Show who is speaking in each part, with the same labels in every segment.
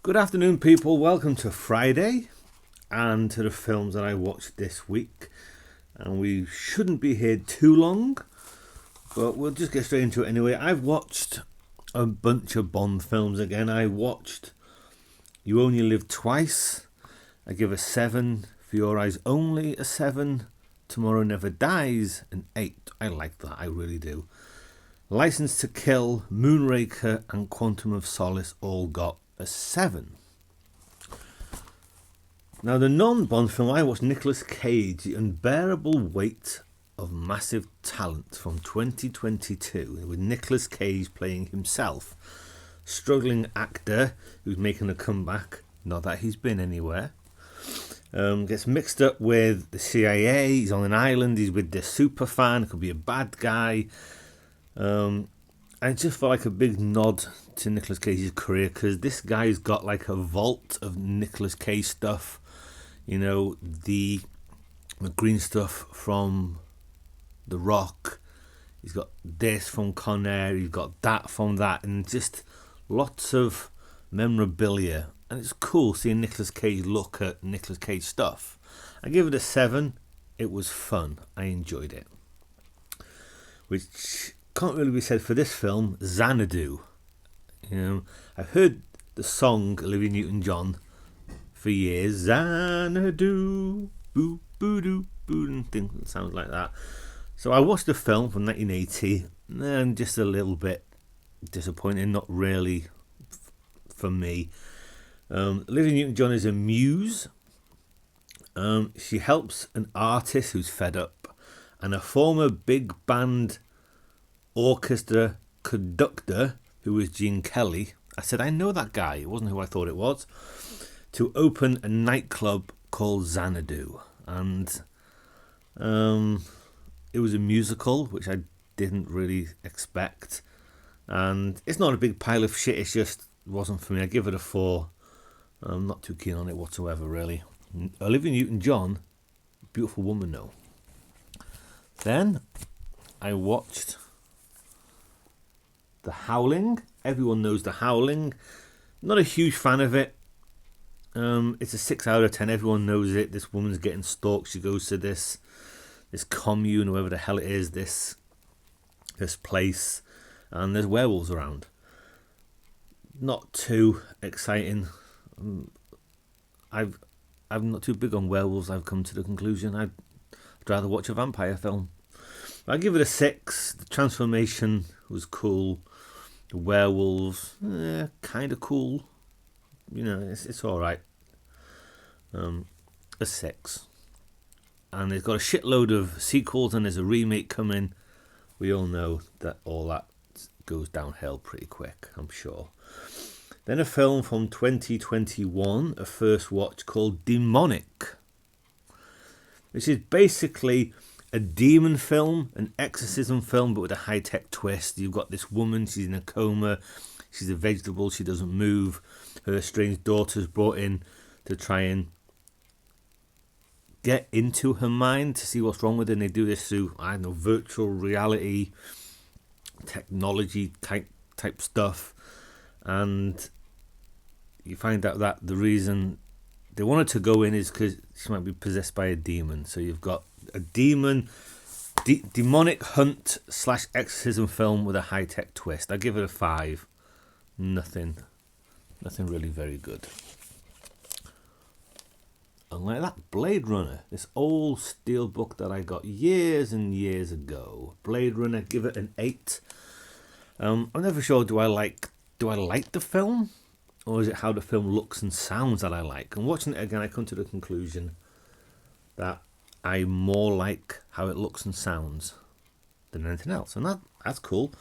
Speaker 1: Good afternoon, people. Welcome to Friday and to the films that I watched this week. And we shouldn't be here too long, but we'll just get straight into it anyway. I've watched a bunch of Bond films again. I watched You Only Live Twice. I give a 7. For Your Eyes Only, a 7. Tomorrow Never Dies, an 8. I like that, I really do. License to Kill, Moonraker, and Quantum of Solace all got a 7. Now, the non-Bond film I watched, Nicolas Cage, The Unbearable Weight of Massive Talent from 2022, with Nicolas Cage playing himself. Struggling actor who's making a comeback, not that he's been anywhere. Gets mixed up with the CIA, he's on an island, he's with this super fan, could be a bad guy. I just felt like a big nod to Nicolas Cage's career, because this guy's got like a vault of Nicolas Cage stuff. You know, the green stuff from The Rock. He's got this from Con Air. He's got that from that. And just lots of memorabilia. And it's cool seeing Nicolas Cage look at Nicolas Cage stuff. I give it a 7. It was fun. I enjoyed it. Which can't really be said for this film, Xanadu. You know, I've heard the song Olivia Newton-John for years. Xanadu, boo boo doo boo, and things that sounds like that. So I watched the film from 1980, and just a little bit disappointing. Not really for me. Olivia Newton-John is a muse. She helps an artist who's fed up, and a former big band orchestra conductor who was Gene Kelly. I said, I know that guy. It wasn't who I thought it was. To open a nightclub called Xanadu. And it was a musical, which I didn't really expect. And it's not a big pile of shit. It just wasn't for me. I give it a 4. I'm not too keen on it whatsoever, really. Olivia Newton-John, beautiful woman, though. Then I watched The Howling. Everyone knows The Howling. Not a huge fan of it. It's a 6 out of 10. Everyone knows it. This woman's getting stalked. She goes to this commune, whoever the hell it is, this place, and there's werewolves around. Not too exciting. I'm not too big on werewolves. I've come to the conclusion I'd rather watch a vampire film. I give it a 6. The transformation was cool. The werewolves, kind of cool. You know, it's all right. A 6. And it's got a shitload of sequels, and there's a remake coming. We all know that all that goes downhill pretty quick, I'm sure. Then a film from 2021, a first watch, called Demonic, which is basically a demon film, an exorcism film, but with a high-tech twist. You've got this woman, she's in a coma, she's a vegetable, she doesn't move. Her strange daughter's brought in to try and get into her mind to see what's wrong with her, and they do this through, I don't know, virtual reality, technology type stuff. And you find out that the reason they wanted to go in is because she might be possessed by a demon. So you've got a demonic hunt / exorcism film with a high-tech twist. I give it a 5. Nothing really very good. Unlike that, Blade Runner, this old steel book that I got years and years ago. Blade Runner, give it an 8. I'm never sure, do I like the film, or is it how the film looks and sounds that I like? And watching it again, I come to the conclusion that I more like how it looks and sounds than anything else, and that's cool.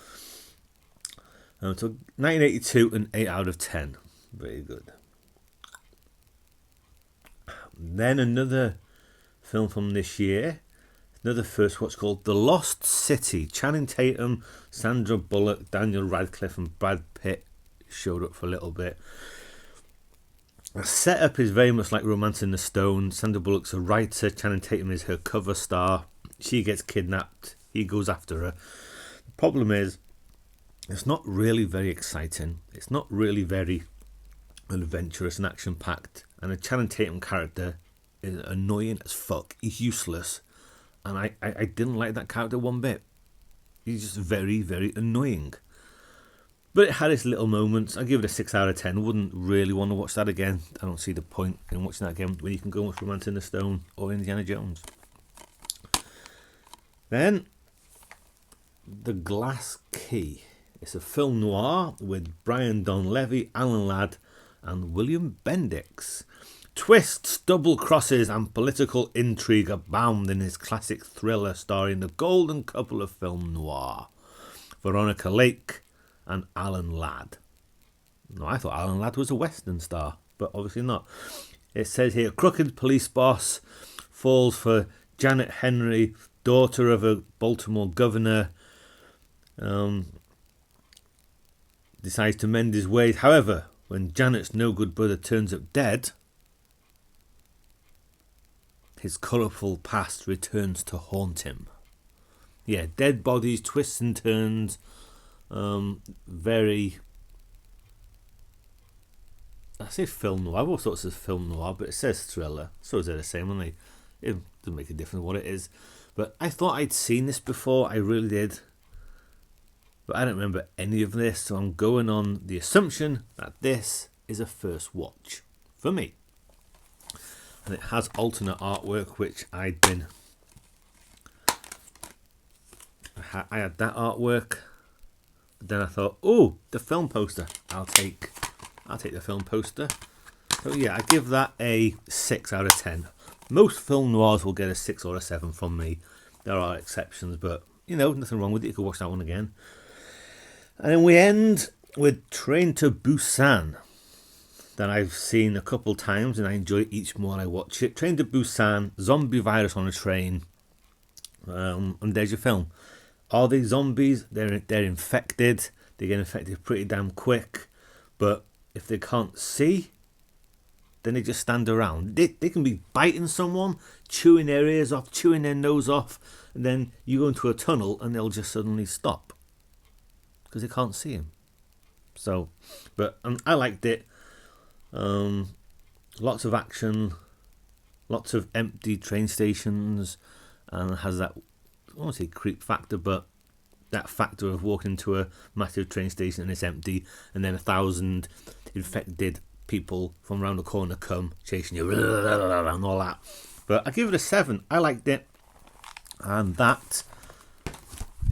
Speaker 1: So 1982, an 8 out of 10. Very good. Then another film from this year, another first watch, called The Lost City. Channing Tatum, Sandra Bullock, Daniel Radcliffe, and Brad Pitt showed up for a little bit. The setup is very much like Romancing the Stone. Sandra Bullock's a writer, Channing Tatum is her cover star. She gets kidnapped, he goes after her. The problem is, it's not really very exciting. It's not really very adventurous and action-packed, and the Channing Tatum character is annoying as fuck. He's useless, and I didn't like that character one bit. He's just very, very annoying. But it had its little moments. I give it a 6 out of 10. Wouldn't really want to watch that again. I don't see the point in watching that again when you can go watch Romancing the Stone or Indiana Jones. Then, The Glass Key. It's a film noir with Brian Donlevy, Alan Ladd, and William Bendix. Twists, double crosses, and political intrigue abound in this classic thriller starring the golden couple of film noir, Veronica Lake and Alan Ladd. No, I thought Alan Ladd was a Western star, but obviously not. It says here, crooked police boss falls for Janet Henry, daughter of a Baltimore governor, decides to mend his ways. However, when Janet's no-good brother turns up dead, his colourful past returns to haunt him. Yeah, dead bodies, twists and turns, very... I say film noir, I've always thought it says film noir, but it says thriller, so is it the same, and it doesn't make a difference what it is. But I thought I'd seen this before, I really did. But I don't remember any of this, so I'm going on the assumption that this is a first watch for me. And it has alternate artwork, which I had that artwork. But then I thought, oh, the film poster. I'll take the film poster. So yeah, I give that a 6 out of 10. Most film noirs will get a 6 or a 7 from me. There are exceptions, but you know, nothing wrong with it. You could watch that one again. And then we end with Train to Busan, that I've seen a couple times and I enjoy each more I watch it. Train to Busan, zombie virus on a train, and there's your film. Are they zombies? They're infected. They get infected pretty damn quick, but if they can't see, then they just stand around. They can be biting someone, chewing their ears off, chewing their nose off, and then you go into a tunnel and they'll just suddenly stop because they can't see him. So, but I liked it. Lots of action, lots of empty train stations, and it has that, I don't want to say creep factor, but that factor of walking into a massive train station and it's empty, and then 1,000 infected people from around the corner come chasing you and all that. But I give it a 7. I liked it, and that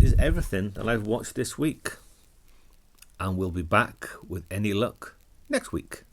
Speaker 1: is everything that I've watched this week, and we'll be back with any luck next week.